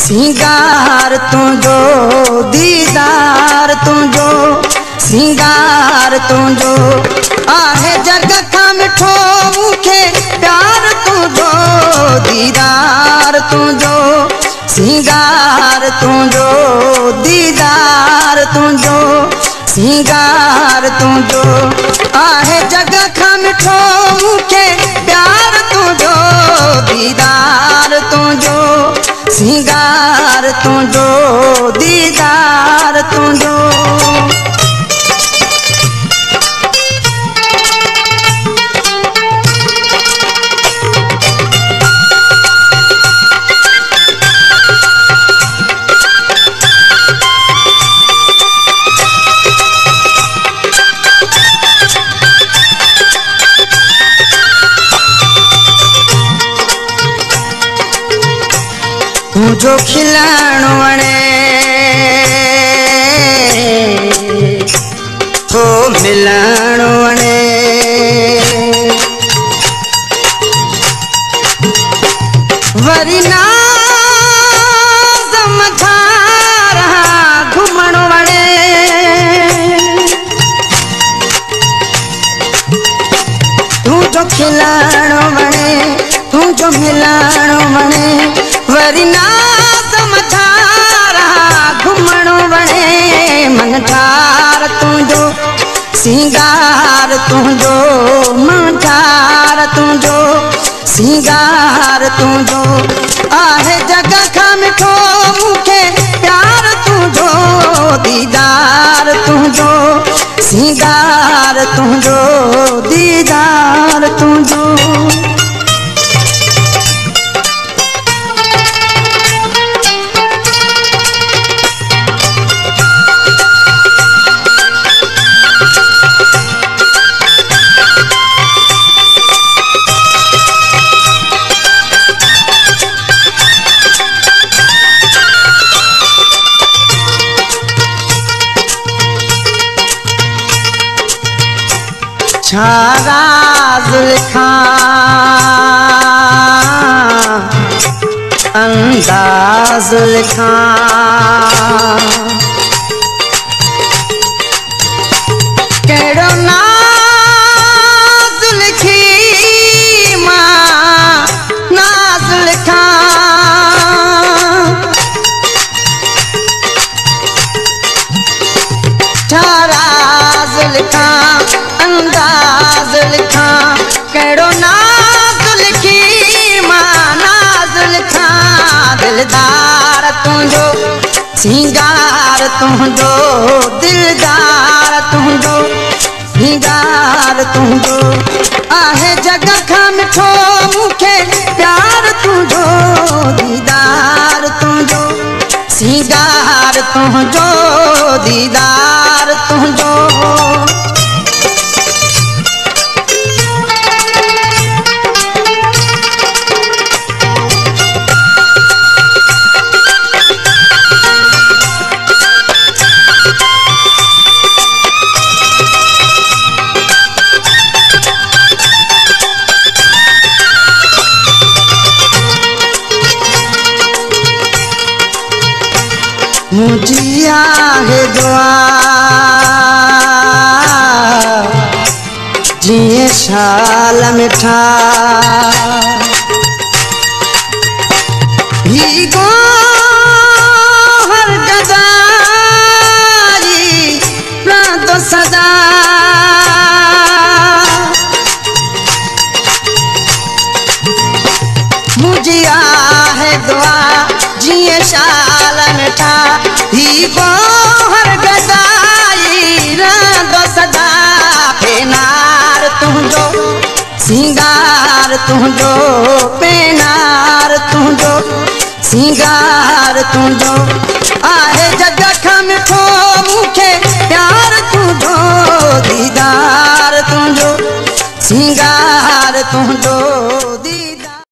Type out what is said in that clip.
सिंगार तुझो दीदार तुझो सिंगार तुझो आहे जग खां मिठो मूंखे प्यार तुझो दीदार तुझो सिंगार तुझो दीदार तुझो सिंगार तुझो आहे जग खां मिठो मूंखे प्यार तुझो दीदार तुझो सिंगार तुझो दीदार तुझो तुझो खिलण वणे तो मिलण वणे वरी नाज़ मझार घुमण वणे तुझो खिलण वणे तुझो मिलण वणे वरी नाज़ मझारा घुमण वणे मन ठार तुझो सिंगार तुझो मझार तुझो सिंगार तुझो आहे जग खां मिठो मूंखे प्यार तुझो दीदार तुझो सिंगार तुझो दीदार तुझो छा राज़ लिखां अंदाज़ लिखां कहिड़ो नाज़ लिखी मां नाज़ लिखां छा राज़ लिखां अंदाज़ लिखां कहिड़ो नाज़ लिखी मां नाज़ लिखां दिलदार तुझो सिंगार तुझो दिलदार तुझो सिंगार तुझो आहे जग खां मिठो मूंखे प्यार तुझो दीदार तुझो सिंगार तुझो दीदार तुझो मुझी आहे दुआ जिए शाल मिठा ही गो हर गदारी रात सदा मुझी आहे दुआ जिए शाल मिठा ही बोहर गदाई रांदो सदा पेनार तुझो सिंगार तुझो पेनार तुझो सिंगार तुझो आहे जग खां मिठो मूंखे प्यार तुझो दीदार तुझो सिंगार तुझो